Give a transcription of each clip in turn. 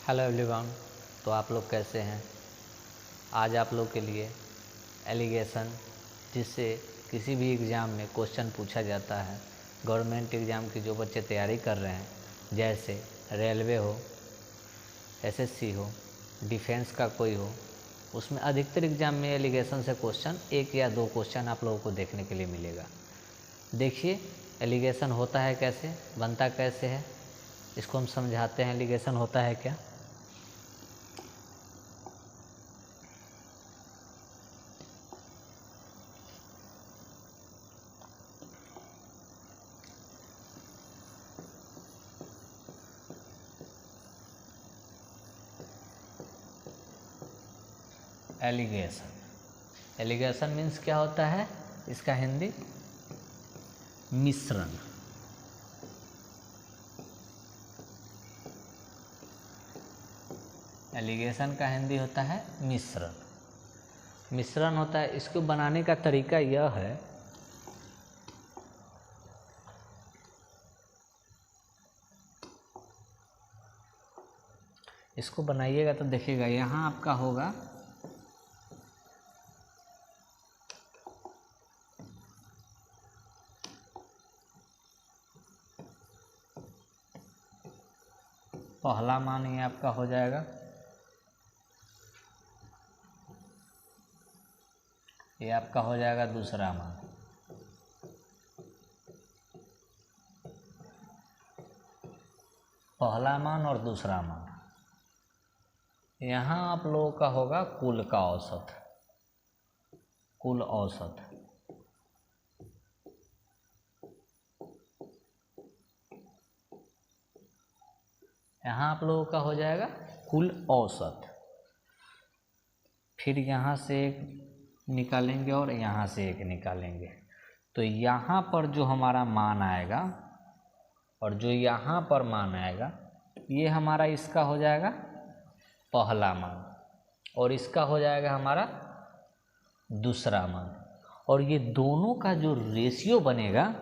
Hello everyone. तो आप लोग कैसे हैं? आज आप लोग के लिए एलिगेशन, जिससे किसी भी एग्ज़ाम में क्वेश्चन पूछा जाता है, गवर्नमेंट एग्ज़ाम की जो बच्चे तैयारी कर रहे हैं, जैसे रेलवे हो, एसएससी हो, डिफेंस का कोई हो, उसमें अधिकतर एग्ज़ाम में एलिगेशन से क्वेश्चन एक या दो क्वेश्चन आप लोगों को देखने के लिए मिलेगा। देखिए एलिगेशन होता है कैसे, बनता कैसे है, इसको हम समझाते हैं। एलिगेशन होता है क्या? एलिगेशन मीन्स क्या होता है? इसका हिंदी मिश्रण। एलिगेशन का हिंदी होता है मिश्रण। मिश्रण होता है। इसको बनाने का तरीका यह है, इसको बनाइएगा तो देखिएगा यहाँ आपका होगा पहला मान, ये आपका हो जाएगा, ये आपका हो जाएगा दूसरा मान, पहला मान और दूसरा मान। यहाँ आप लोगों का होगा कुल का औसत, कुल औसत। यहाँ आप लोगों का हो जाएगा कुल औसत। फिर यहाँ से एक निकालेंगे और यहाँ से एक निकालेंगे, तो यहाँ पर जो हमारा मान आएगा और जो यहाँ पर मान आएगा, ये हमारा इसका हो जाएगा पहला मान और इसका हो जाएगा हमारा दूसरा मान। और ये दोनों का जो रेशियो बनेगा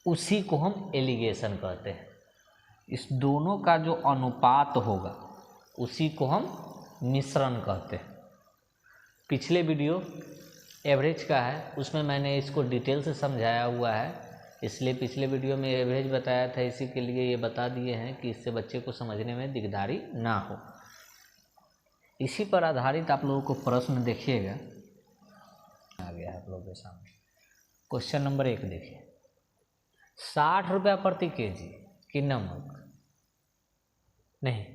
उसी को हम एलिगेशन कहते हैं। इस दोनों का जो अनुपात होगा उसी को हम मिश्रण कहते हैं। पिछले वीडियो एवरेज का है, उसमें मैंने इसको डिटेल से समझाया हुआ है, इसलिए पिछले वीडियो में एवरेज बताया था, इसी के लिए ये बता दिए हैं कि इससे बच्चे को समझने में दिकदारी ना हो। इसी पर आधारित आप लोगों को प्रश्न देखिएगा, आ गया आप लोगों के सामने। क्वेश्चन नंबर 1 देखिए, 60 रुपया प्रति केजी की नमक, नहीं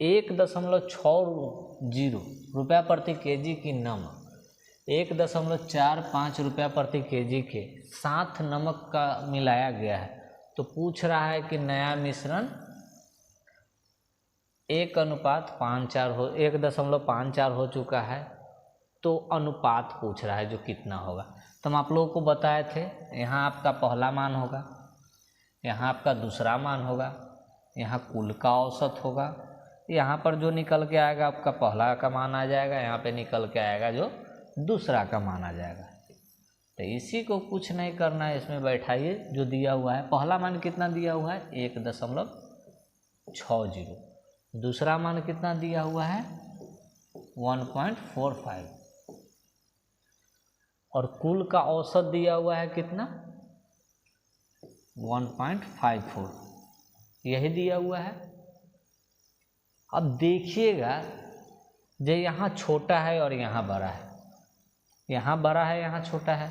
1.60 रुपया प्रति केजी की नमक 1.45 रुपया प्रति केजी के साथ नमक का मिलाया गया है। तो पूछ रहा है कि नया मिश्रण 1:54 हो 1.54 हो चुका है, तो अनुपात पूछ रहा है जो कितना होगा। तो हम आप लोगों को बताए थे, यहाँ आपका पहला मान होगा, यहाँ आपका दूसरा मान होगा, यहाँ कुल का औसत होगा, यहाँ पर जो निकल के आएगा आपका पहला का मान आ जाएगा, यहाँ पे निकल के आएगा जो दूसरा का मान आ जाएगा। तो इसी को कुछ नहीं करना है, इसमें बैठाइए जो दिया हुआ है। पहला मान कितना दिया हुआ है? 1.60। दूसरा मान कितना दिया हुआ है? 1.45। और कुल का औसत दिया हुआ है कितना? 1.54, यही दिया हुआ है। अब देखिएगा, जो यहाँ छोटा है और यहाँ बड़ा है, यहाँ बड़ा है यहाँ छोटा है,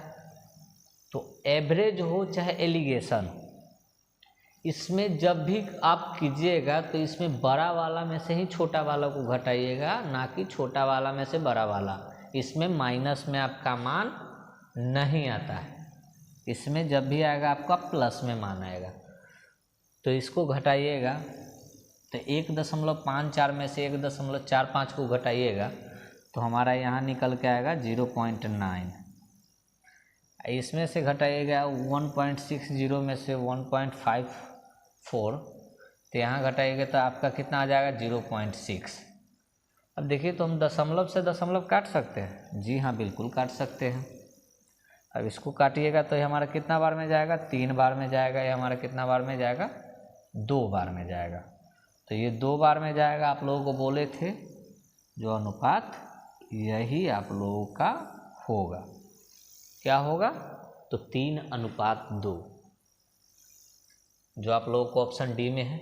तो एवरेज हो चाहे एलिगेशन, इसमें जब भी आप कीजिएगा तो इसमें बड़ा वाला में से ही छोटा वाला को घटाइएगा, ना कि छोटा वाला में से बड़ा वाला। इसमें माइनस में आपका मान नहीं आता है, इसमें जब भी आएगा आपका प्लस में मान आएगा। तो इसको घटाइएगा तो 1.54 में से 1.45 को घटाइएगा तो हमारा यहाँ निकल के आएगा 0.9। इसमें से घटाइएगा 1.60 में से 1.54, तो यहाँ घटाइएगा तो आपका कितना आ जाएगा? 0.6। अब देखिए, तो हम दशमलव से दशमलव काट सकते हैं? जी हाँ, बिल्कुल काट सकते हैं। अब इसको काटिएगा तो ये हमारा कितना बार में जाएगा? 3 बार में जाएगा। ये हमारा कितना बार में जाएगा? 2 बार में जाएगा। तो ये 2 बार में जाएगा, आप लोगों को बोले थे जो अनुपात यही आप लोगों का होगा। क्या होगा? तो 3:2, जो आप लोगों को ऑप्शन डी में है।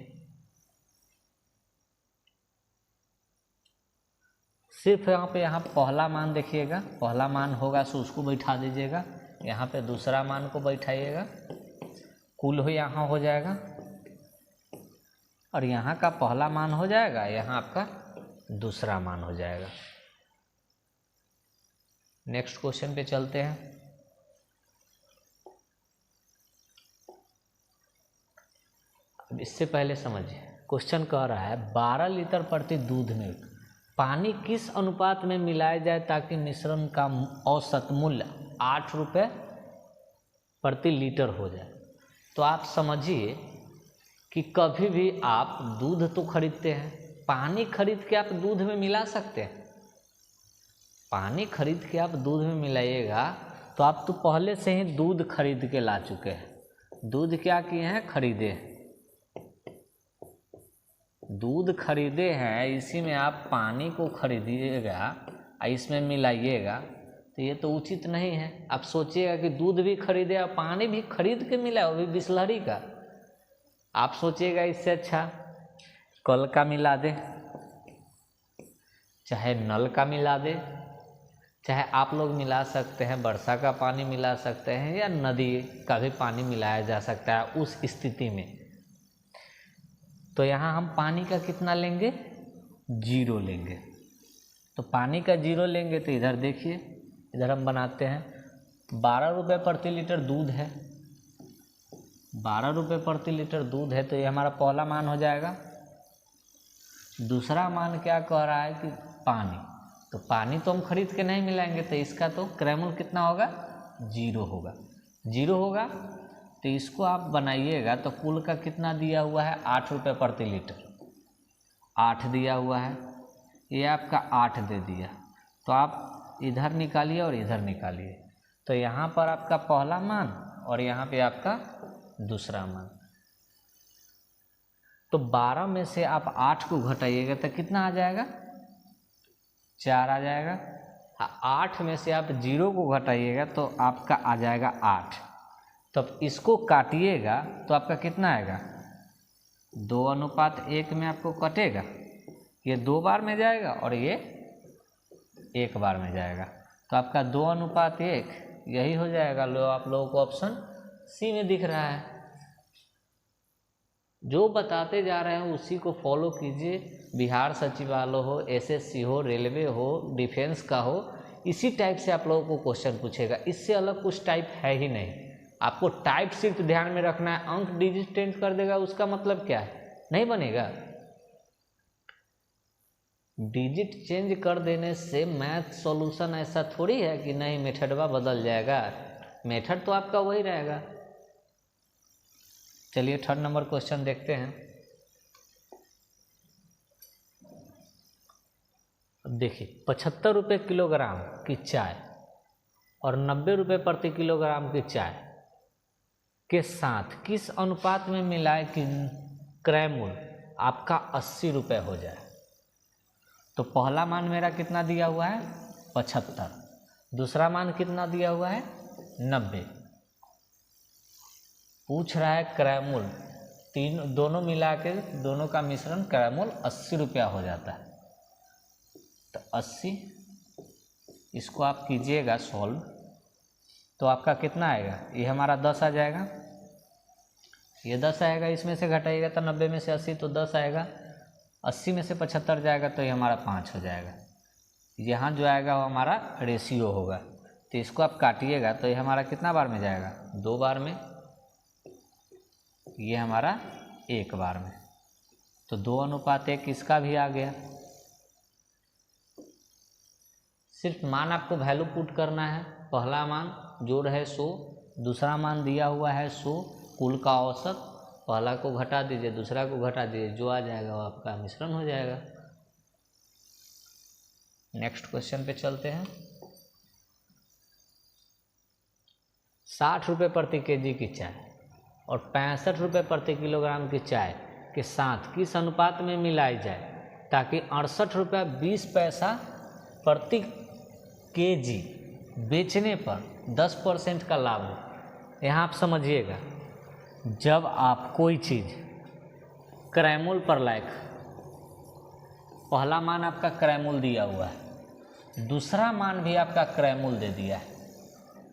सिर्फ यहाँ पहला मान देखिएगा, पहला मान होगा सो उसको बैठा दीजिएगा, यहाँ पे दूसरा मान को बैठाइएगा, कुल हो यहाँ हो जाएगा, और यहाँ का पहला मान हो जाएगा, यहाँ आपका दूसरा मान हो जाएगा। नेक्स्ट क्वेश्चन पे चलते हैं। अब इससे पहले समझिए, क्वेश्चन कह रहा है 12 लीटर प्रति दूध में पानी किस अनुपात में मिलाया जाए ताकि मिश्रण का औसत मूल्य 8 रुपये प्रति लीटर हो जाए। तो आप समझिए कि कभी भी आप दूध तो खरीदते हैं, पानी खरीद के आप दूध में मिला सकते हैं। पानी खरीद के आप दूध में मिलाइएगा तो आप तो पहले से ही दूध खरीद के ला चुके हैं। दूध क्या किए हैं? खरीदे हैं। दूध खरीदे हैं, इसी में आप पानी को खरीदिएगा और इसमें मिलाइएगा, तो ये तो उचित नहीं है। आप सोचिएगा कि दूध भी खरीदे और पानी भी खरीद के मिला, वो भी बिसलरी का। आप सोचिएगा इससे अच्छा कल का मिला दे, चाहे नल का मिला दे, चाहे आप लोग मिला सकते हैं वर्षा का पानी मिला सकते हैं, या नदी का भी पानी मिलाया जा सकता है उस स्थिति में। तो यहाँ हम पानी का कितना लेंगे? 0 लेंगे। तो पानी का 0 लेंगे तो इधर देखिए, इधर हम बनाते हैं 12 रुपये प्रति लीटर दूध है, 12 रुपये प्रति लीटर दूध है, तो ये हमारा पहला मान हो जाएगा। दूसरा मान क्या कह रहा है कि पानी, तो पानी तो हम खरीद के नहीं मिलाएंगे, तो इसका तो क्रयमूल्य कितना होगा? 0 होगा। 0 होगा तो इसको आप बनाइएगा तो कुल का कितना दिया हुआ है? 8 रुपये प्रति लीटर, 8 दिया हुआ है, ये आपका 8 दे दिया। तो आप इधर निकालिए और इधर निकालिए, तो यहाँ पर आपका पहला मान और यहाँ पे आपका दूसरा मान। तो 12 में से आप 8 को घटाइएगा तो कितना आ जाएगा? 4 आ जाएगा। 8 में से आप 0 को घटाइएगा तो आपका आ जाएगा 8। तब इसको काटिएगा तो आपका कितना आएगा? 2:1 में आपको कटेगा। ये 2 बार में जाएगा और ये 1 बार में जाएगा, तो आपका 2:1 यही हो जाएगा। लो आप लोगों को ऑप्शन सी में दिख रहा है। जो बताते जा रहे हैं उसी को फॉलो कीजिए। बिहार सचिवालय हो, एसएससी हो, रेलवे हो, डिफेंस का हो, इसी टाइप से आप लोगों को क्वेश्चन पूछेगा। इससे अलग कुछ टाइप है ही नहीं। आपको टाइप सिर्फ ध्यान में रखना है। अंक डिजिट चेंज कर देगा उसका मतलब क्या है? नहीं बनेगा। डिजिट चेंज कर देने से मैथ सॉल्यूशन ऐसा थोड़ी है कि नहीं मेथडवा बदल जाएगा। मेथड तो आपका वही रहेगा। चलिए 3rd नंबर क्वेश्चन देखते हैं। अब देखिए 75 रुपये किलोग्राम की चाय और 90 रुपये प्रति किलोग्राम की चाय के साथ किस अनुपात में मिलाए कि क्रय मूल्य आपका 80 रुपये हो जाए। तो पहला मान मेरा कितना दिया हुआ है? 75। दूसरा मान कितना दिया हुआ है? 90। पूछ रहा है क्रय मूल्य, दोनों मिला के दोनों का मिश्रण क्रय मूल्य 80 रुपया हो जाता है। तो 80, इसको आप कीजिएगा सॉल्व, तो आपका कितना आएगा? ये हमारा 10 आ जाएगा, ये 10 आएगा। इसमें से घटाइएगा तो 90 में से 80 तो 10 आएगा। 80 में से 75 जाएगा तो ये हमारा 5 हो जाएगा। यहाँ जो आएगा वो हमारा रेशियो होगा। तो इसको आप काटिएगा तो ये हमारा कितना बार में जाएगा? 2 बार में। ये हमारा 1 बार में। तो 2:1 इसका भी आ गया। सिर्फ मान आपको वैल्यू पुट करना है। पहला मान जो है 100, दूसरा मान दिया हुआ है 100, कुल का औसत, पहला को घटा दीजिए, दूसरा को घटा दीजिए, जो आ जाएगा वो आपका मिश्रण हो जाएगा। नेक्स्ट क्वेश्चन पे चलते हैं। 60 रुपये प्रति केजी की चाय और 65 रुपये प्रति किलोग्राम की चाय के साथ किस अनुपात में मिलाई जाए ताकि 68 रुपया 20 पैसा प्रति केजी बेचने पर 10% का लाभ हो। यहाँ आप समझिएगा, जब आप कोई चीज़ क्रय मूल्य पर लायक, पहला मान आपका क्रय मूल्य दिया हुआ है, दूसरा मान भी आपका क्रय मूल्य दे दिया है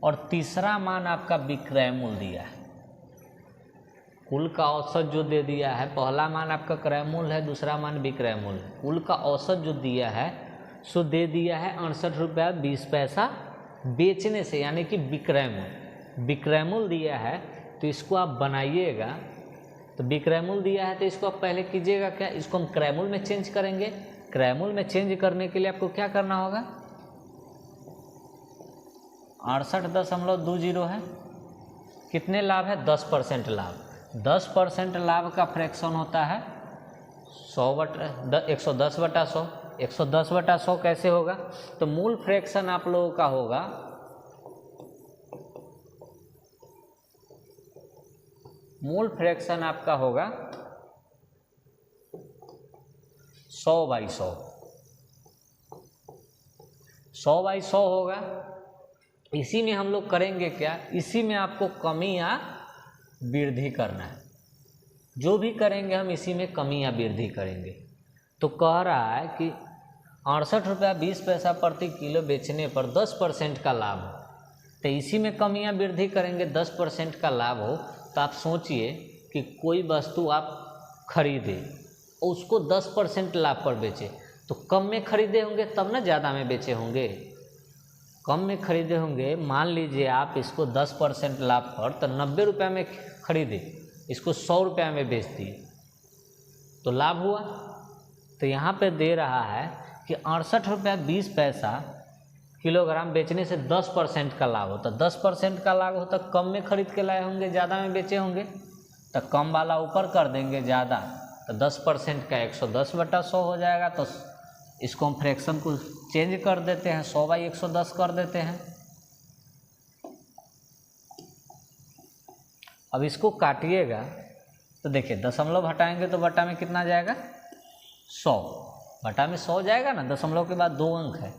और तीसरा मान आपका विक्रय मूल्य दिया है। कुल का औसत जो दे दिया है, पहला मान आपका क्रय मूल्य है, दूसरा मान विक्रय मूल्य, कुल का औसत जो दिया है सो दे दिया है 68 रुपया 20 पैसा बेचने से, यानी कि विक्रय मूल्य। विक्रय मूल्य दिया है तो इसको आप बनाइएगा, तो विक्रय मूल्य दिया है तो इसको आप पहले कीजिएगा क्या, इसको हम क्रय मूल्य में चेंज करेंगे। क्रय मूल्य में चेंज करने के लिए आपको क्या करना होगा, 68.20 है, कितने लाभ है, 10% लाभ। 10% लाभ का फ्रैक्शन होता है 110/100। 110/100 कैसे होगा, तो मूल फ्रैक्शन आप लोगों का होगा मूल फ्रैक्शन आपका होगा 100/100। 100/100 होगा। इसी में हम लोग करेंगे क्या, इसी में आपको कमी या वृद्धि करना है। जो भी करेंगे हम इसी में कमी या वृद्धि करेंगे। तो कह रहा है कि 68 रुपया 20 पैसा प्रति किलो बेचने पर 10% का लाभ हो, तो इसी में कमी या वृद्धि करेंगे। 10% का लाभ हो तो आप सोचिए कि कोई वस्तु आप खरीदे और उसको 10% लाभ पर बेचे, तो कम में खरीदे होंगे तब ना ज़्यादा में बेचे होंगे। कम में खरीदे होंगे, मान लीजिए आप इसको 10% लाभ पर तो 90 रुपये में खरीदे, इसको 100 रुपये में बेच दिए तो लाभ हुआ। तो यहाँ पे दे रहा है कि 68 रुपया 20 पैसा किलोग्राम बेचने से 10% का लाभ हो। तो 10% का लाभ हो तो कम में खरीद के लाए होंगे, ज़्यादा में बेचे होंगे, तो कम वाला ऊपर कर देंगे ज़्यादा, तो 10% का 110/100 हो जाएगा। तो इसको हम फ्रैक्शन को चेंज कर देते हैं, 100/110 कर देते हैं। अब इसको काटिएगा तो देखिए दशमलव हटाएंगे तो बटा में कितना जाएगा, 100। बटा में 100 जाएगा ना, दशमलव के बाद 2 अंक है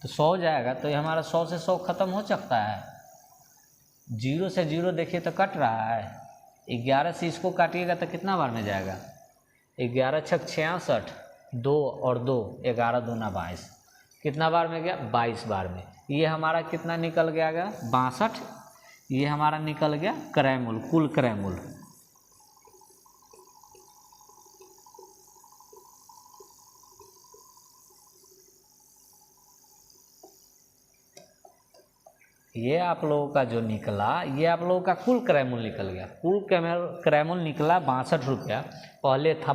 तो 100 जाएगा। तो ये हमारा 100 से 100 खत्म हो सकता है। 0 से 0 देखिए तो कट रहा है। 11 से इसको काटिएगा तो कितना बार में जाएगा, 11 छक 66, 2 और 2 11 दूना 22, कितना बार में गया, 22 बार में। ये हमारा कितना निकल गया, 62। ये हमारा निकल गया क्रय मूल्य, कुल क्रय मूल्य। ये आप लोगों का जो निकला, ये आप लोगों का कुल क्रय मूल्य निकल गया। कुल क्रय मूल्य निकला 62 रुपया, पहले था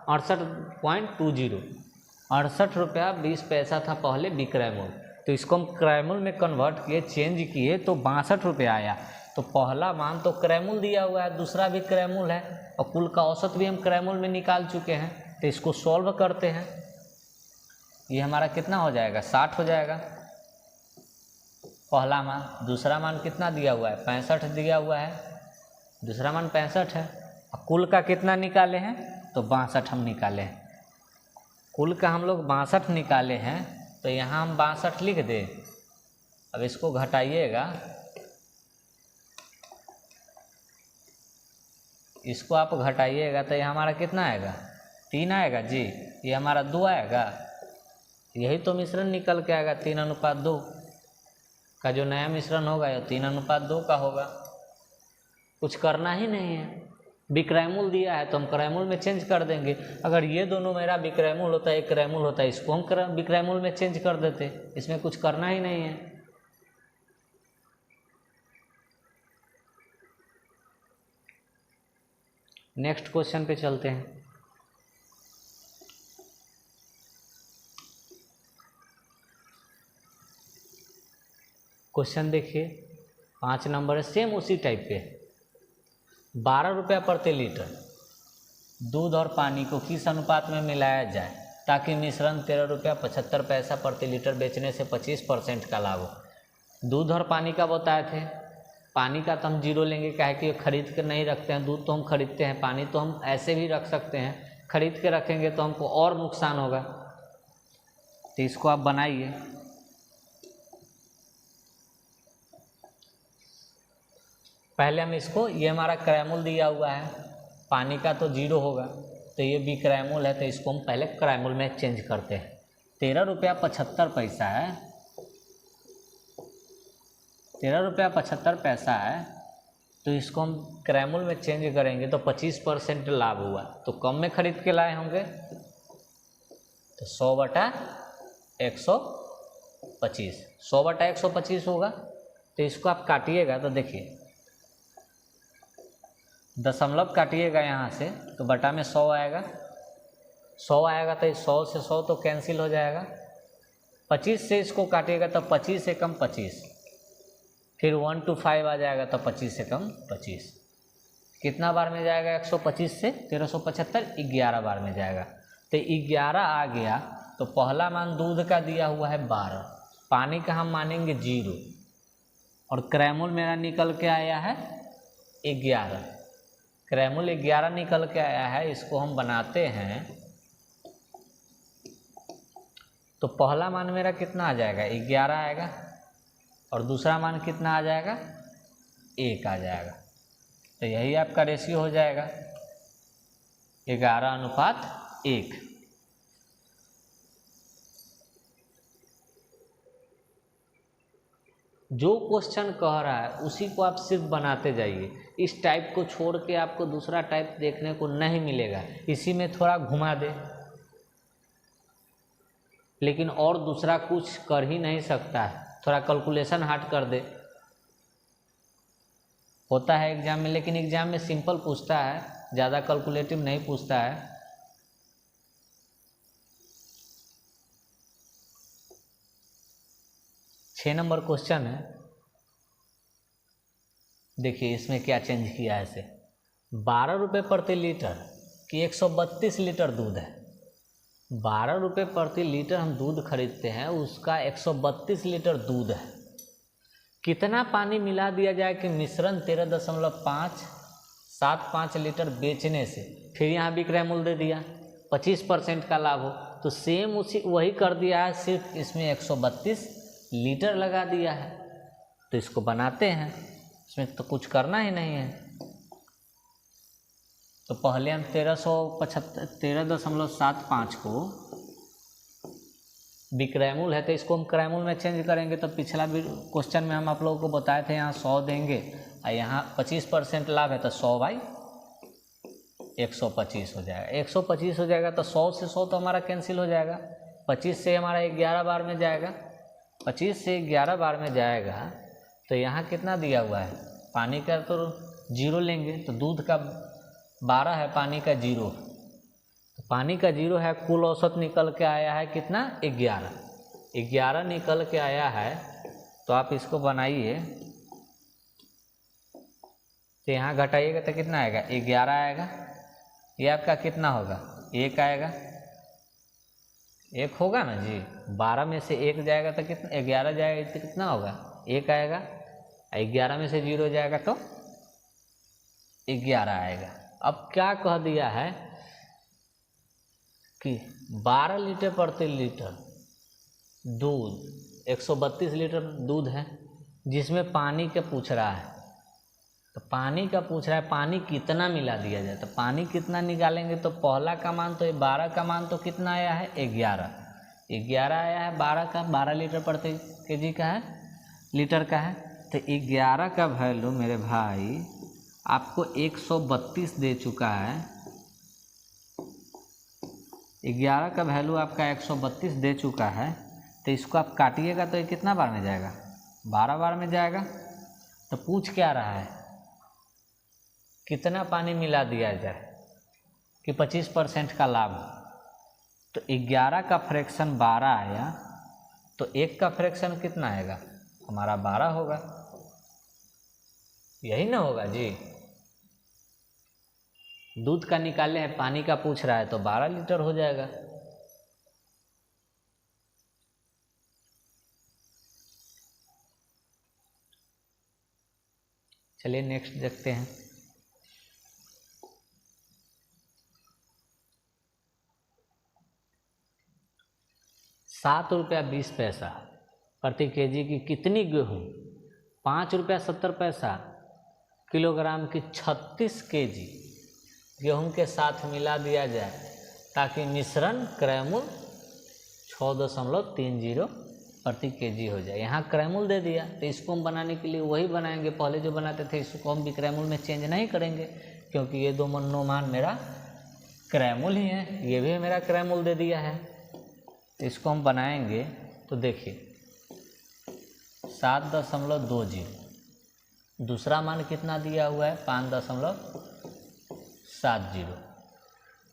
68.20, 68 रुपया 20 पैसा था पहले विक्रय मूल्य। तो इसको हम क्रय मूल्य में कन्वर्ट किए, चेंज किए तो 62 रुपया आया। तो पहला मान तो क्रय मूल्य दिया हुआ है, दूसरा भी क्रय मूल्य है और कुल का औसत भी हम क्रय मूल्य में निकाल चुके हैं। तो इसको सॉल्व करते हैं, ये हमारा कितना हो जाएगा, 60 हो जाएगा पहला मान। दूसरा मान कितना दिया हुआ है, 65 दिया हुआ है, दूसरा मान 65 है। और कुल का कितना निकाले हैं, तो 62 हम निकाले हैं। कुल का हम लोग 62 निकाले हैं, तो यहाँ हम 62 लिख दें। अब इसको घटाइएगा, इसको आप घटाइएगा तो ये हमारा कितना आएगा, 3 आएगा जी। ये हमारा 2 आएगा, यही तो मिश्रण निकल के आएगा। 3:2 का जो नया मिश्रण होगा ये 3:2 का होगा। कुछ करना ही नहीं है। विक्रय मूल्य दिया है तो हम क्रय मूल्य में चेंज कर देंगे। अगर ये दोनों मेरा विक्रय मूल्य होता है, एक क्रय मूल्य होता है, इसको हम विक्रय मूल्य में चेंज कर देते। इसमें कुछ करना ही नहीं है। नेक्स्ट क्वेश्चन पे चलते हैं। क्वेश्चन देखिए 5 नंबर है, सेम उसी टाइप पे। 12 रुपया प्रति लीटर दूध और पानी को किस अनुपात में मिलाया जाए ताकि मिश्रण 13 रुपया 75 पैसा प्रति लीटर बेचने से 25% का लाभ हो। दूध और पानी का बताए थे, पानी का तो हम 0 लेंगे, क्या है कि खरीद कर नहीं रखते हैं, दूध तो हम खरीदते हैं, पानी तो हम ऐसे भी रख सकते हैं, खरीद के रखेंगे तो हमको और नुकसान होगा। तो इसको आप बनाइए। पहले हम इसको, ये हमारा क्रैमूल दिया हुआ है, पानी का तो 0 होगा, तो ये बिक्रैमूल है, तो इसको हम पहले क्रैमूल में चेंज करते हैं। 13 रुपया 75 पैसा है, 13 रुपया 75 पैसा है, तो इसको हम क्रैमूल में चेंज करेंगे तो 25% लाभ हुआ। तो कम में खरीद के लाए होंगे, तो 100/125, 100/125 होगा। तो इसको आप काटिएगा तो देखिए, दशमलव काटिएगा यहाँ से तो बटा में 100 आएगा, 100 आएगा, तो 100 से 100 तो कैंसिल हो जाएगा। 25 से इसको काटिएगा तो 25 से कम 25, फिर 1 to 5 आ जाएगा तो 25 से कम 25। कितना बार में जाएगा? 125 से 1375 11 बार में जाएगा। तो 11 आ गया, तो पहला मान दूध का दिया हुआ है 12, पानी का हम मानेंगे 0, और क्रैमूल मेरा निकल के आया है 11, क्रैमूल 11 निकल के आया है। इसको हम बनाते हैं तो पहला मान मेरा कितना आ जाएगा? 11 आएगा, और दूसरा मान कितना आ जाएगा? 1 आ जाएगा। तो यही आपका रेशियो हो जाएगा 11:1। जो क्वेश्चन कह रहा है उसी को आप सिर्फ बनाते जाइए। इस टाइप को छोड़ के आपको दूसरा टाइप देखने को नहीं मिलेगा। इसी में थोड़ा घुमा दे, लेकिन और दूसरा कुछ कर ही नहीं सकता है। थोड़ा कैलकुलेशन हार्ड कर दे, होता है एग्जाम में, लेकिन एग्जाम में सिंपल पूछता है, ज़्यादा कैलकुलेटिव नहीं पूछता है। छः नंबर क्वेश्चन है, देखिए इसमें क्या चेंज किया है। इसे 12 रुपये प्रति लीटर की 132 लीटर दूध है। 12 रुपये प्रति लीटर हम दूध खरीदते हैं, उसका 132 लीटर दूध है। कितना पानी मिला दिया जाए कि मिश्रण 13.575 लीटर बेचने से, फिर यहाँ विक्रय मूल्य दे दिया 25% का लाभ हो, तो सेम उसी वही कर दिया है, सिर्फ इसमें 132 लीटर लगा दिया है। तो इसको बनाते हैं, इसमें तो कुछ करना ही नहीं है। तो पहले हम 13.75 को विक्रयमूल है, तो इसको हम क्रयमूल में चेंज करेंगे। तो पिछला भी क्वेश्चन में हम आप लोगों को बताए थे, यहाँ 100 देंगे और यहाँ 25% लाभ है, तो 100/125 हो जाएगा। 125 हो जाएगा तो 100 से 100 तो हमारा कैंसिल हो जाएगा। 25 से हमारा 11 बार में जाएगा, 25 से 11 बार में जाएगा। तो यहाँ कितना दिया हुआ है? पानी का तो 0 लेंगे, तो दूध का 12 है, पानी का 0, तो पानी का 0 है। कुल औसत निकल के आया है कितना? 11 निकल के आया है। तो आप इसको बनाइए, तो यहाँ घटाइएगा तो कितना आएगा? 11 आएगा। ये आपका कितना होगा? 1 आएगा, 1 होगा ना जी। 12 में से 1 जाएगा तो कितना? 11 जाएगा तो कितना होगा? 1 आएगा। 11 में से 0 जाएगा तो 11 आएगा। अब क्या कह दिया है कि 12 लीटर प्रति लीटर दूध, 132 लीटर दूध है, जिसमें पानी का पूछ रहा है। तो पानी का पूछ रहा है, पानी कितना मिला दिया जाए। तो पानी कितना निकालेंगे? तो पहला का मान तो 12 का मान तो कितना आया है? 11 आया है। 12 का 12 लीटर प्रति केजी का है, लीटर का है। तो 11 का वैल्यू मेरे भाई आपको 132 दे चुका है। 11 का वैल्यू आपका 132 दे चुका है। तो इसको आप काटिएगा तो ये कितना बार में जाएगा? 12 बार में जाएगा। तो पूछ क्या रहा है? कितना पानी मिला दिया जाए कि 25% का लाभ हो। तो 11 का फ्रैक्शन 12 आया, तो 1 का फ्रैक्शन कितना आएगा? हमारा 12 होगा, यही ना होगा जी। दूध का निकाले हैं, पानी का पूछ रहा है, तो 12 लीटर हो जाएगा। चलिए नेक्स्ट देखते हैं। 7 रुपया 20 पैसा प्रति केजी की कितनी गेहूँ 5 रुपया 70 पैसा किलोग्राम की 36 केजी गेहूँ के साथ मिला दिया जाए ताकि मिश्रण क्रय मूल्य 6.30 प्रति केजी हो जाए। यहाँ क्रय मूल्य दे दिया तो इसको हम बनाने के लिए वही बनाएंगे पहले जो बनाते थे, इसको हम भी क्रय मूल्य में चेंज नहीं करेंगे क्योंकि ये दोनों मान मेरा क्रय मूल्य ही है, ये भी मेरा क्रय मूल्य दे दिया है। तो इसको हम बनाएंगे तो देखिए 7.20, दूसरा मान कितना दिया हुआ है 5.70,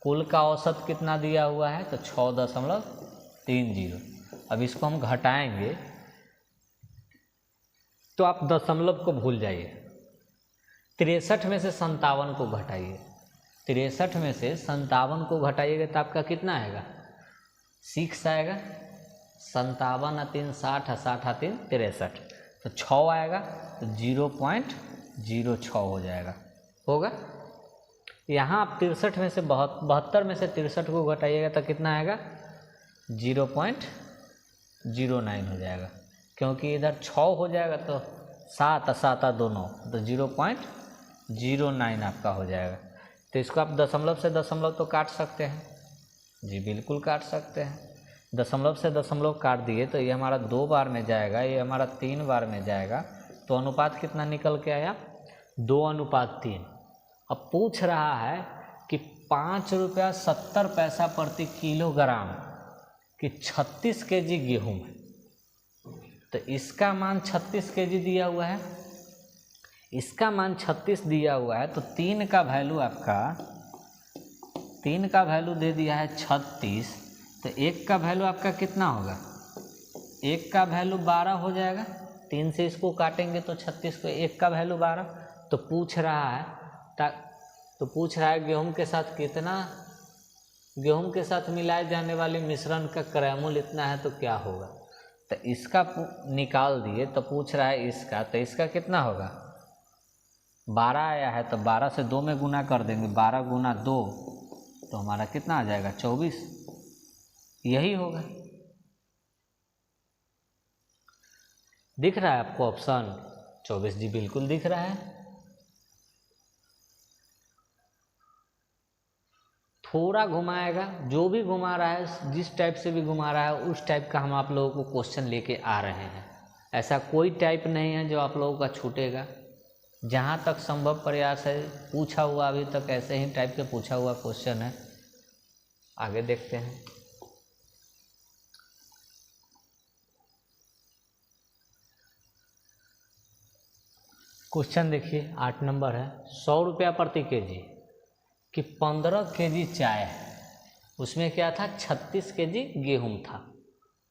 कुल का औसत कितना दिया हुआ है तो 6.30। अब इसको हम घटाएंगे तो आप दशमलव को भूल जाइए, 63 में से 57 को घटाइए, 63 में से 57 को घटाइएगा तो आपका कितना आएगा 6 आएगा, 57 3 60, 60 3 63, तो 6 आएगा तो 0.06 हो जाएगा, होगा। यहाँ आप 63 में से 72 में से 63 को घटाइएगा तो कितना आएगा 0.09 हो जाएगा, क्योंकि इधर 6 हो जाएगा तो 7 7 दोनों तो 0.09 आपका हो जाएगा। तो इसको आप दशमलव से दशमलव तो काट सकते हैं, जी बिल्कुल काट सकते हैं। दशमलव से दशमलव काट दिए तो ये हमारा 2 बार में जाएगा, ये हमारा 3 बार में जाएगा, तो अनुपात कितना निकल के आया 2:3। अब पूछ रहा है कि 5.70 प्रति किलोग्राम कि 36 केजी गेहूँ है, तो इसका मान 36 केजी दिया हुआ है, इसका मान 36 दिया हुआ है, तो 3 का वैल्यू आपका 3 का वैल्यू दे दिया है 36, तो 1 का वैल्यू आपका कितना होगा 1 का वैल्यू 12 हो जाएगा, 3 से इसको काटेंगे तो 36 को 1 का वैल्यू 12। तो पूछ रहा है गेहूं के साथ कितना, गेहूं के साथ मिलाए जाने वाले मिश्रण का क्रय मूल्य इतना है तो क्या होगा, तो इसका निकाल दिए तो पूछ रहा है इसका, तो इसका कितना होगा 12 आया है तो 12 से 2 में गुना कर देंगे, 12 गुना 2 तो हमारा कितना आ जाएगा 24, यही होगा। दिख रहा है आपको ऑप्शन 24 जी बिल्कुल दिख रहा है। थोड़ा घुमाएगा, जो भी घुमा रहा है जिस टाइप से भी घुमा रहा है उस टाइप का हम आप लोगों को क्वेश्चन लेके आ रहे हैं, ऐसा कोई टाइप नहीं है जो आप लोगों का छूटेगा। जहाँ तक संभव प्रयास है पूछा हुआ अभी तक ऐसे ही टाइप के पूछा हुआ क्वेश्चन है। आगे देखते हैं। क्वेश्चन देखिए 8 नंबर है, 100 रुपया प्रति केजी कि 15 केजी चाय है, उसमें क्या था 36 केजी गेहूँ था,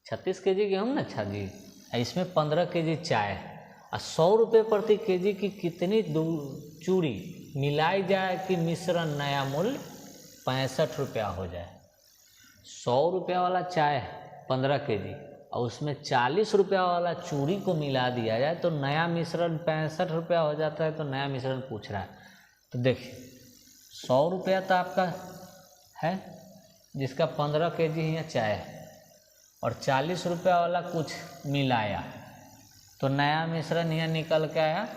36 केजी गेहूँ ना, अच्छा जी, इसमें 15 केजी चाय है और 100 रुपये प्रति केजी की कितनी चूड़ी मिलाई जाए कि मिश्रण नया मूल्य 65 रुपया हो जाए। 100 रुपया वाला चाय है 15 केजी और उसमें 40 रुपया वाला चूड़ी को मिला दिया जाए तो नया मिश्रण 65 रुपया हो जाता है, तो नया मिश्रण पूछ रहा है। तो देखिए 100 रुपया तो आपका है जिसका 15 केजी यहाँ चाय है और 40 रुपया वाला कुछ मिलाया तो नया मिश्रण यहाँ निकल के आया,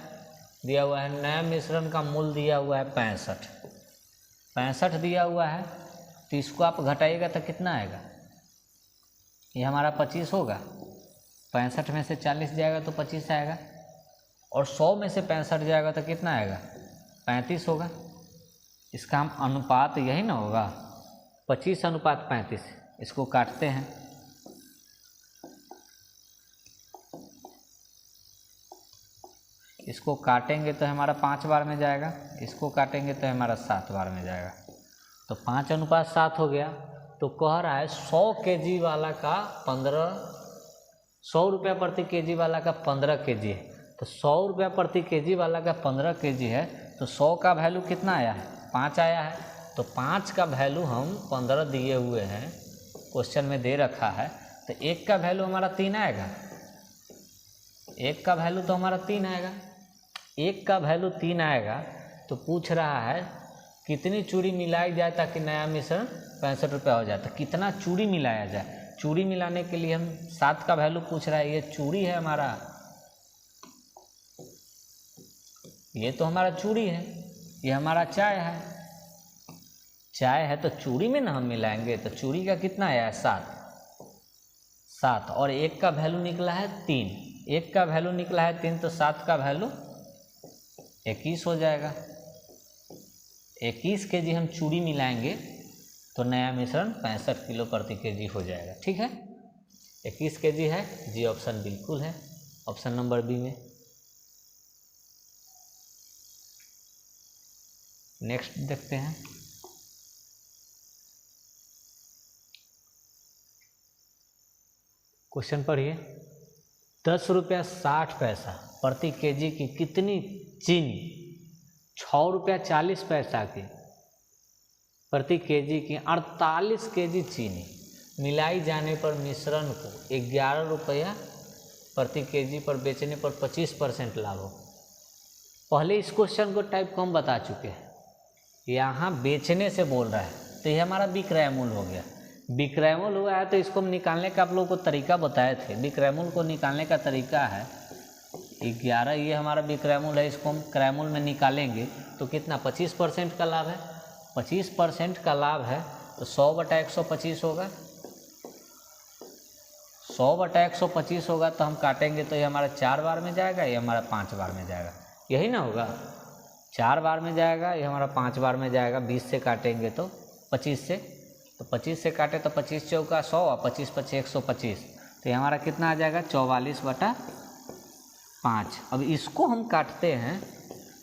दिया हुआ है नया मिश्रण का मूल्य दिया हुआ है 65 दिया हुआ है, तो इसको आप घटाइएगा तो कितना आएगा, ये हमारा 25 होगा, 65 में से 40 जाएगा तो 25 आएगा और 100 में से 65 जाएगा तो कितना आएगा 35 होगा। इसका हम अनुपात यही ना होगा 25:35। इसको काटते हैं, इसको काटेंगे तो हमारा 5 बार में जाएगा, इसको काटेंगे तो हमारा 7 बार में जाएगा, तो 5:7 हो गया। तो कह रहा है 100 केजी वाला का 100 रुपया प्रति केजी वाला का 15 केजी है, तो 100 रुपया प्रति केजी वाला का 15 केजी है, तो 100 का वैल्यू कितना आया है 5 आया है, तो 5 का वैल्यू हम 15 दिए हुए हैं, क्वेश्चन में दे रखा है, तो 1 का वैल्यू हमारा 3 आएगा, 1 का वैल्यू तो हमारा 3 आएगा, एक का वैल्यू 3 आएगा तो पूछ रहा है कितनी चूड़ी मिलाई जाए ताकि नया मिश्रण 65 रुपया हो जाए। तो कितना चूड़ी मिलाया जाए, चूड़ी मिलाने के लिए हम 7 का वैल्यू पूछ रहा है। ये चूड़ी है हमारा, ये तो हमारा चूड़ी है, ये हमारा चाय है। चाय है तो चूड़ी में ना हम मिलाएंगे, तो चूड़ी का कितना आया है 7 और एक का वैल्यू निकला है 3। एक का वैल्यू निकला है 3 तो 7 का वैल्यू 21 हो जाएगा। 21 kg हम चूड़ी मिलाएंगे तो नया मिश्रण 65 किलो प्रति केजी हो जाएगा। ठीक है, 21 kg है जी, ऑप्शन बिल्कुल है, ऑप्शन नंबर बी में। नेक्स्ट देखते हैं। क्वेश्चन पढ़िए। 10 रुपया 60 पैसा प्रति केजी की कितनी चीनी 6 रुपया 40 पैसा की प्रति केजी की 48 केजी चीनी मिलाई जाने पर मिश्रण को 11 रुपया प्रति केजी पर बेचने पर 25% लाभ हो। पहले इस क्वेश्चन को टाइप को हम बता चुके हैं, यहाँ बेचने से बोल रहा है तो ये हमारा विक्रय मूल्य हो गया। विक्रय मूल्य हुआ है तो इसको हम निकालने का आप लोगों को तरीका बताए थे। विक्रय मूल्य को निकालने का तरीका है 11, ये हमारा विक्रय मूल्य है, इसको हम क्रय मूल्य में निकालेंगे तो कितना 25% का लाभ है। 25% का लाभ है तो 100/125 होगा। 100/125 होगा तो हम काटेंगे तो ये हमारा 4 बार में जाएगा, ये हमारा 5 बार में जाएगा, यही ना होगा। 4 बार में जाएगा, ये हमारा 5 बार में जाएगा। 20 से काटेंगे तो 25 से, तो 25 से काटे तो 25 चौका 100 और 25 पचे 125, तो ये हमारा कितना आ जाएगा 44/5। अब इसको हम काटते हैं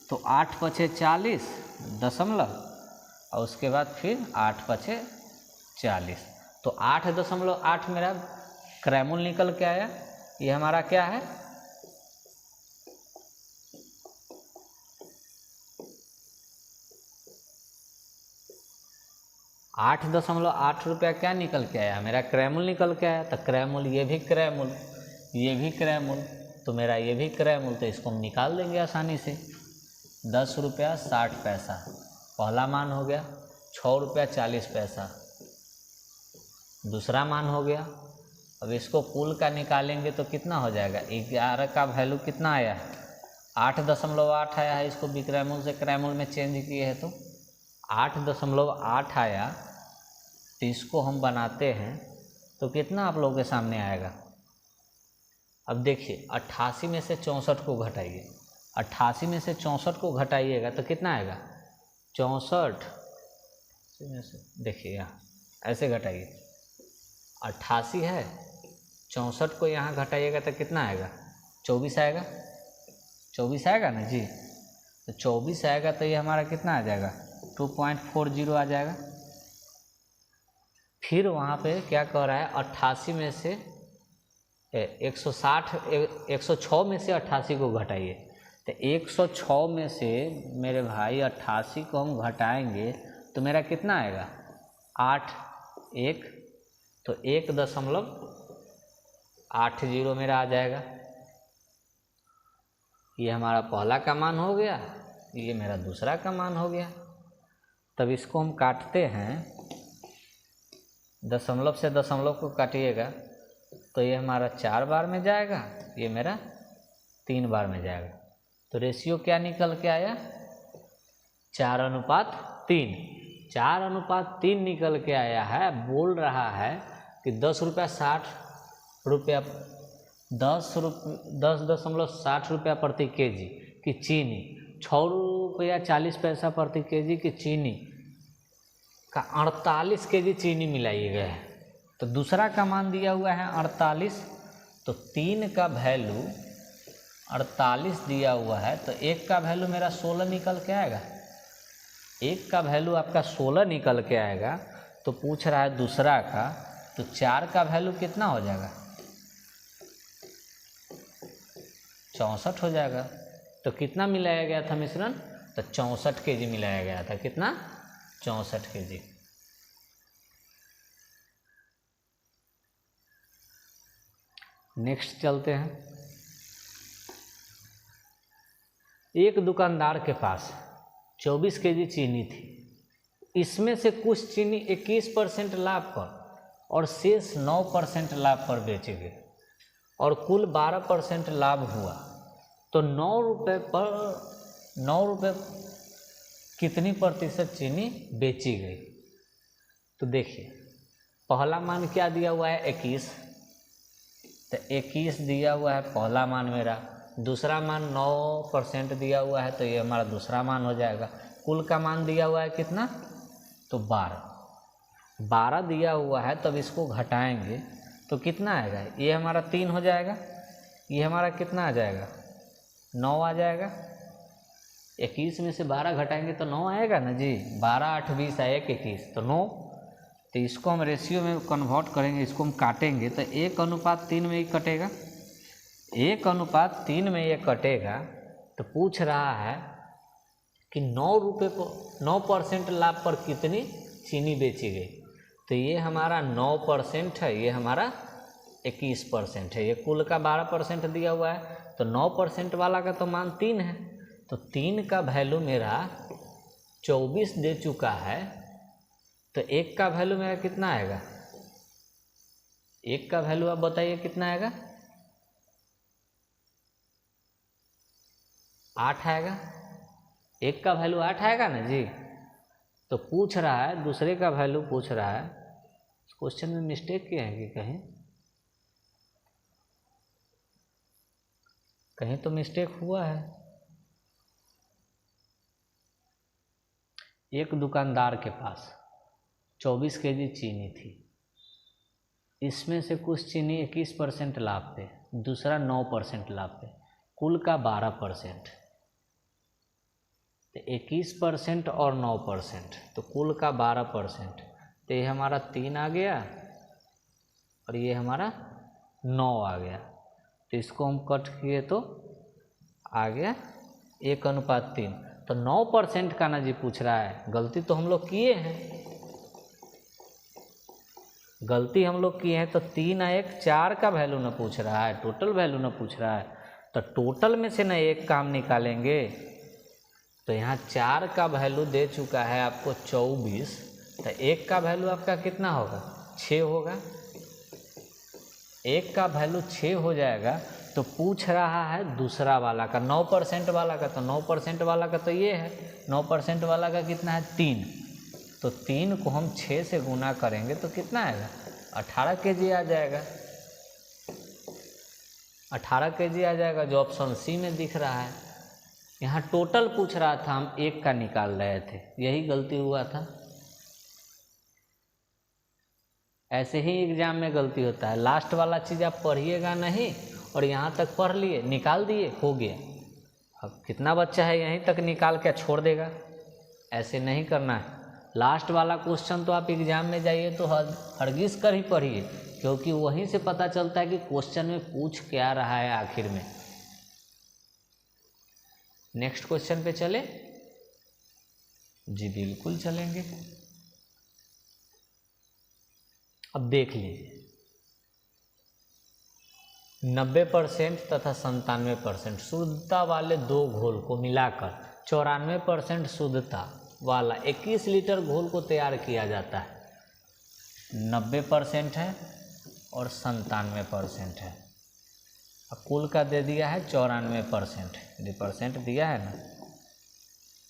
तो 8 पचे 40 दशमलव और उसके बाद फिर 8 पचे 40, तो 8.8 मेरा क्रय मूल्य निकल के आया। ये हमारा क्या है 8.8 रुपया क्या निकल के आया, मेरा क्रय मूल्य निकल के आया। तो क्रय मूल्य, ये भी क्रय मूल्य, ये भी क्रय मूल्य, तो मेरा ये भी क्रय मूल्य, तो इसको हम निकाल देंगे आसानी से। 10 रुपया 60 पैसा पहला मान हो गया, 6 रुपया 40 पैसा दूसरा मान हो गया। अब इसको कुल का निकालेंगे तो कितना हो जाएगा, 11 का वैल्यू कितना आया है 8.8 आया है। इसको विक्रय मूल्य से क्रय मूल्य में चेंज किए हैं तो 8.8 आया। तो इसको हम बनाते हैं तो कितना आप लोगों के सामने आएगा। अब देखिए 88 में से 64 को घटाइए, 88 में से 64 को घटाइएगा तो कितना आएगा 64 में से, देखिए यहाँ ऐसे घटाइए, 88 है, 64 को यहाँ घटाइएगा तो कितना आएगा 24 आएगा। 24 आएगा ना जी, तो 24 आएगा तो ये हमारा कितना आ जाएगा 2.40 आ जाएगा। फिर वहाँ पे क्या कह रहा है 88 में से 106 में से 88 को घटाइए। तो 106 में से मेरे भाई 88 को हम घटाएंगे तो मेरा कितना आएगा 8 1, तो 1.80 मेरा आ जाएगा। ये हमारा पहला का मान हो गया, ये मेरा दूसरा का मान हो गया। तब इसको हम काटते हैं, दशमलव से दशमलव को काटिएगा तो ये हमारा 4 बार में जाएगा, ये मेरा 3 बार में जाएगा। तो रेशियो क्या निकल के आया 4:3। 4:3 निकल के आया है। बोल रहा है कि 10 रुपया 60 रुपया 10.60 रुपया प्रति केजी की चीनी, 6 रुपया 40 पैसा प्रति केजी की चीनी का 48 केजी चीनी मिलाई गया है। तो दूसरा का मान दिया हुआ है 48, तो 3 का वैल्यू 48 दिया हुआ है, तो 1 का वैल्यू मेरा 16 निकल के आएगा। 1 का वैल्यू आपका 16 निकल के आएगा। तो पूछ रहा है दूसरा का, तो 4 का वैल्यू कितना हो जाएगा 64 हो जाएगा। तो कितना मिलाया गया था मिश्रण, तो 64 केजी मिलाया गया था। कितना 64 केजी। नेक्स्ट चलते हैं। एक दुकानदार के पास 24 केजी चीनी थी। इसमें से कुछ चीनी 21% लाभ पर और शेष 9% लाभ पर बेचे गए और कुल 12% लाभ हुआ। तो 9 रुपये कितनी प्रतिशत चीनी बेची गई? तो देखिए, पहला मान क्या दिया हुआ है 21, तो 21 दिया हुआ है पहला मान मेरा। दूसरा मान 9% दिया हुआ है, तो ये हमारा दूसरा मान हो जाएगा। कुल का मान दिया हुआ है कितना? तो 12 दिया हुआ है, तब इसको घटाएंगे तो कितना आएगा? ये हमारा 3 हो जाएगा। ये हमारा कितना आ जाएगा? 9 आ जाएगा। 21 में से 12 घटाएंगे तो 9 आएगा ना जी। 12 8 20 आए 21, तो 9। तो इसको हम रेशियो में कन्वर्ट करेंगे, इसको हम काटेंगे तो 1:3 में ही कटेगा। 1:3 में ये कटेगा। तो पूछ रहा है कि 9 रुपये को 9% लाभ पर कितनी चीनी बेची गई। तो ये हमारा 9% है, ये हमारा 21% है। ये कुल का 12% दिया हुआ है, तो 9% वाला का तो मान 3 है। तो 3 का वैल्यू मेरा 24 दे चुका है। तो 1 का वैल्यू मेरा कितना आएगा? 1 का वैल्यू आप बताइए कितना आएगा? 8 आएगा। 1 का वैल्यू 8 आएगा ना जी। तो पूछ रहा है, दूसरे का वैल्यू पूछ रहा है। इस क्वेश्चन में मिस्टेक किया है कि कहीं तो मिस्टेक हुआ है। एक दुकानदार के पास 24 केजी चीनी थी। इसमें से कुछ चीनी 21% लाभ पे, दूसरा 9% लाभ पे, कुल का 12%। तो 21% और 9%, तो कुल का 12%। तो ये हमारा 3 आ गया और ये हमारा 9 आ गया। तो इसको हम कट किए तो आ गया 1:3। तो 9% का ना जी पूछ रहा है। गलती तो हम लोग किए हैं, गलती हम लोग किए हैं। तो 3 और 1 4 का वैल्यू ना पूछ रहा है, टोटल वैल्यू ना पूछ रहा है। तो टोटल में से ना 1 का हम निकालेंगे। तो यहाँ 4 का वैल्यू दे चुका है आपको 24। तो 1 का वैल्यू आपका कितना होगा? 6 होगा। 1 का वैल्यू 6 हो जाएगा। तो पूछ रहा है दूसरा वाला का, 9% वाला का। तो 9% वाला का तो ये है। 9% वाला का कितना है? 3। तो 3 को हम 6 से गुना करेंगे तो कितना आएगा? 18 केजी आ जाएगा। 18 केजी आ जाएगा, जो ऑप्शन सी में दिख रहा है। यहाँ टोटल पूछ रहा था, हम 1 का निकाल रहे थे, यही गलती हुआ था। ऐसे ही एग्जाम में गलती होता है। लास्ट वाला चीज़ आप पढ़िएगा नहीं और यहाँ तक पढ़ लिए, निकाल दिए, हो गया। अब कितना बच्चा है यहीं तक निकाल के छोड़ देगा। ऐसे नहीं करना है। लास्ट वाला क्वेश्चन तो आप एग्जाम में जाइए तो हरगिज कर ही पढ़िए, क्योंकि वहीं से पता चलता है कि क्वेश्चन में पूछ क्या रहा है आखिर में। नेक्स्ट क्वेश्चन पे चले जी, बिल्कुल चलेंगे। अब देख लीजिए, 90% तथा 97% शुद्धता वाले दो घोल को मिलाकर 94% शुद्धता वाला 21 लीटर घोल को तैयार किया जाता है। 90% है और 97% है। अब कुल का दे दिया है 94%, यदि परसेंट दिया है ना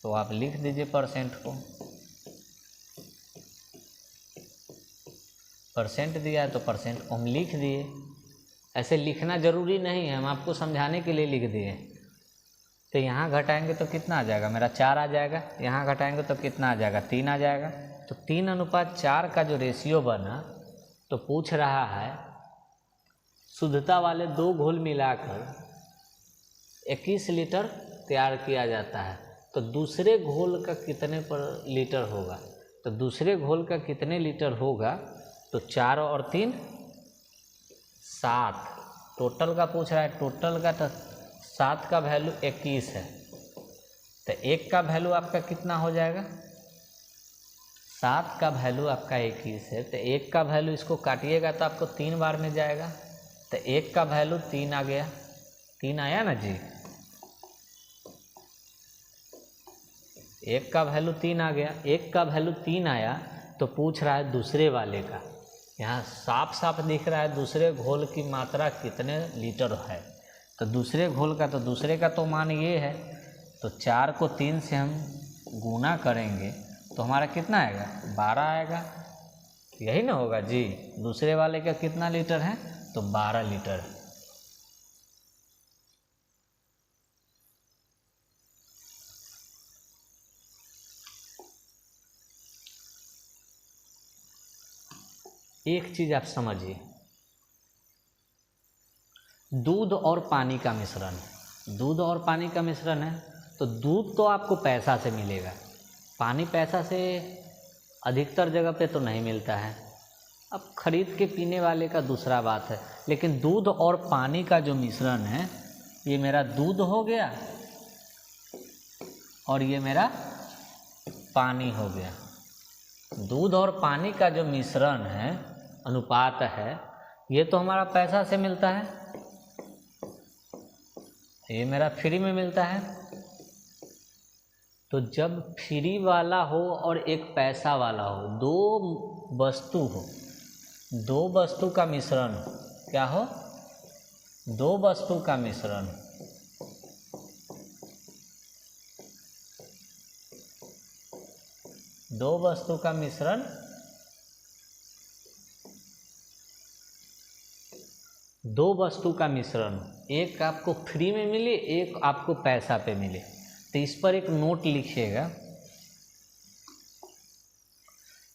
तो आप लिख दीजिए परसेंट को। परसेंट दिया है तो परसेंट को हम लिख दिए। ऐसे लिखना ज़रूरी नहीं है, हम आपको समझाने के लिए लिख दिए। तो यहाँ घटाएंगे तो कितना आ जाएगा? मेरा 4 आ जाएगा। यहाँ घटाएंगे तो कितना आ जाएगा? 3 आ जाएगा। तो 3:4 का जो रेशियो बना, तो पूछ रहा है शुद्धता वाले दो घोल मिलाकर 21 लीटर तैयार किया जाता है। तो दूसरे घोल का कितने पर लीटर होगा? तो दूसरे घोल का कितने लीटर होगा? तो 4 और 3 7। टोटल का पूछ रहा है। टोटल का तो 7 का वैल्यू 21 है। तो 1 का वैल्यू आपका कितना हो जाएगा? 7 का वैल्यू आपका 21 है। तो 1 का वैल्यू इसको काटिएगा तो आपको 3 बार में जाएगा। तो 1 का वैल्यू 3 आ गया। 3 आया ना जी। एक का वैल्यू 3 आ गया, एक का वैल्यू 3 आया तो पूछ रहा है दूसरे वाले का। यहाँ साफ साफ दिख रहा है दूसरे घोल की मात्रा कितने लीटर है। तो दूसरे घोल का तो दूसरे का तो मान ये है, तो 4 को 3 से हम गुना करेंगे तो हमारा कितना आएगा, 12 आएगा। यही ना होगा जी। दूसरे वाले का कितना लीटर है, तो 12 लीटर। एक चीज आप समझिए, दूध और पानी का मिश्रण, दूध और पानी का मिश्रण है तो दूध तो आपको पैसा से मिलेगा, पानी पैसा से अधिकतर जगह पे तो नहीं मिलता है। अब खरीद के पीने वाले का दूसरा बात है, लेकिन दूध और पानी का जो मिश्रण है, ये मेरा दूध हो गया और ये मेरा पानी हो गया। दूध और पानी का जो मिश्रण है, अनुपात है, ये तो हमारा पैसा से मिलता है, ये मेरा फ्री में मिलता है। तो जब फ्री वाला हो और एक पैसा वाला हो, दो वस्तु हो, दो वस्तु का मिश्रण हो, क्या हो, दो वस्तु का मिश्रण, दो वस्तु का मिश्रण, दो वस्तु का मिश्रण, एक आपको फ्री में मिले, एक आपको पैसा पे मिले, तो इस पर एक नोट लिखिएगा।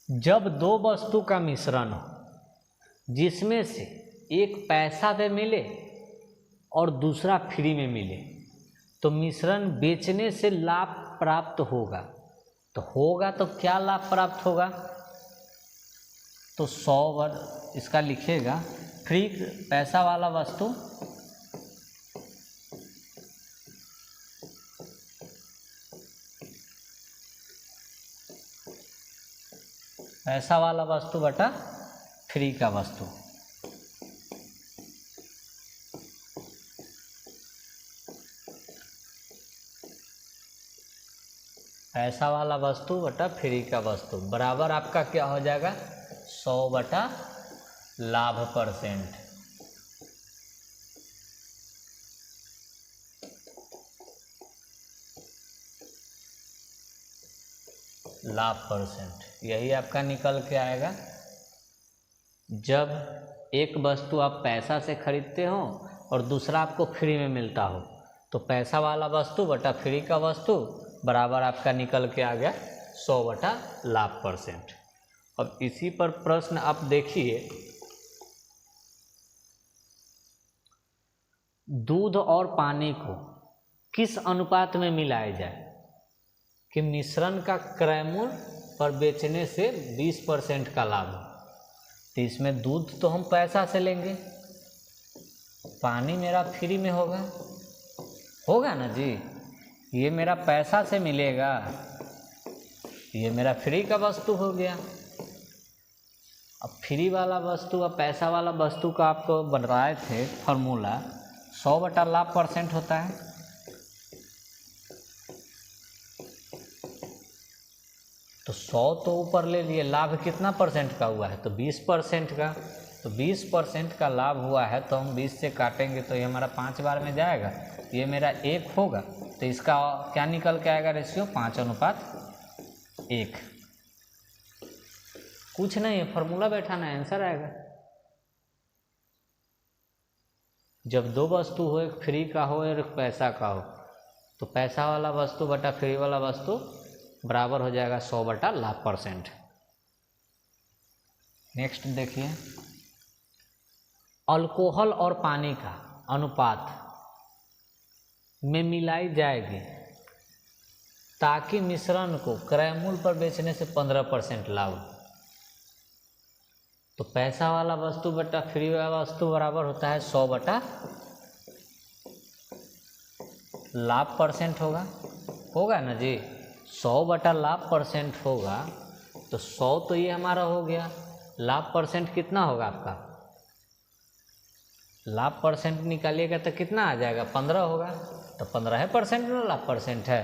जब दो वस्तु का मिश्रण हो जिसमें से एक पैसा पे मिले और दूसरा फ्री में मिले, तो मिश्रण बेचने से लाभ प्राप्त होगा। तो होगा तो क्या लाभ प्राप्त होगा, तो 100 वर्ड इसका लिखिएगा। फ्री पैसा वाला वस्तु, पैसा वाला वस्तु बटा फ्री का वस्तु। पैसा वाला वस्तु बटा फ्री का वस्तु बराबर आपका क्या हो जाएगा, 100 बटा लाभ परसेंट। लाभ परसेंट, यही आपका निकल के आएगा। जब एक वस्तु आप पैसा से खरीदते हो और दूसरा आपको फ्री में मिलता हो, तो पैसा वाला वस्तु बटा फ्री का वस्तु बराबर आपका निकल के आ गया 100 बटा लाभ परसेंट। अब इसी पर प्रश्न आप देखिए, दूध और पानी को किस अनुपात में मिलाया जाए कि मिश्रण का क्रय मूल्य पर बेचने से 20% का लाभ हो। तो इसमें दूध तो हम पैसा से लेंगे, पानी मेरा फ्री में होगा, होगा ना जी। ये मेरा पैसा से मिलेगा, ये मेरा फ्री का वस्तु हो गया। अब फ्री वाला वस्तु और पैसा वाला वस्तु का आपको बनाए थे फॉर्मूला, 100 बटा लाभ परसेंट होता है। तो 100 तो ऊपर ले लिए, लाभ कितना परसेंट का हुआ है, तो 20% का। तो 20% का लाभ हुआ है, तो हम 20 से काटेंगे तो ये हमारा 5 बार में जाएगा, ये मेरा 1 होगा। तो इसका क्या निकल के आएगा रेशियो, 5:1। कुछ नहीं है, फॉर्मूला बैठाना है, आंसर आएगा। जब दो वस्तु हो, एक फ्री का हो और एक पैसा का हो, तो पैसा वाला वस्तु बटा फ्री वाला वस्तु बराबर हो जाएगा 100 बटा लाभ परसेंट। नेक्स्ट देखिए, अल्कोहल और पानी का अनुपात में मिलाई जाएगी ताकि मिश्रण को क्रय मूल्य पर बेचने से 15% लाभ। तो पैसा वाला वस्तु बटा फ्री वाला वस्तु बराबर होता है 100 बटा लाभ परसेंट होगा, होगा ना जी। 100 बटा लाभ परसेंट होगा, तो 100 तो ये हमारा हो गया, लाभ परसेंट कितना होगा आपका, लाभ परसेंट निकालिएगा तो कितना आ जाएगा, 15 होगा। तो 15% ना लाभ परसेंट है,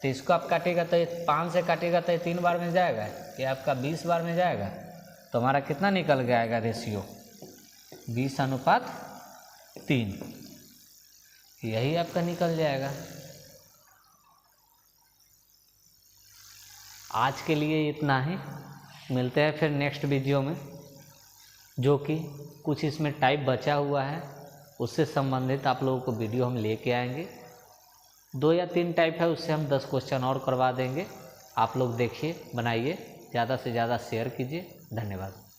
तो इसको आप काटिएगा तो 5 से काटिएगा तो 3 बार में जाएगा, ये आपका 20 बार में जाएगा। तो हमारा कितना निकल के आएगा रेशियो 20:3, यही आपका निकल जाएगा। आज के लिए इतना ही, मिलते हैं फिर नेक्स्ट वीडियो में, जो कि कुछ इसमें टाइप बचा हुआ है उससे संबंधित आप लोगों को वीडियो हम लेके आएंगे। 2 या 3 टाइप है, उससे हम 10 क्वेश्चन और करवा देंगे। आप लोग देखिए, बनाइए, ज़्यादा से ज़्यादा शेयर कीजिए। धन्यवाद।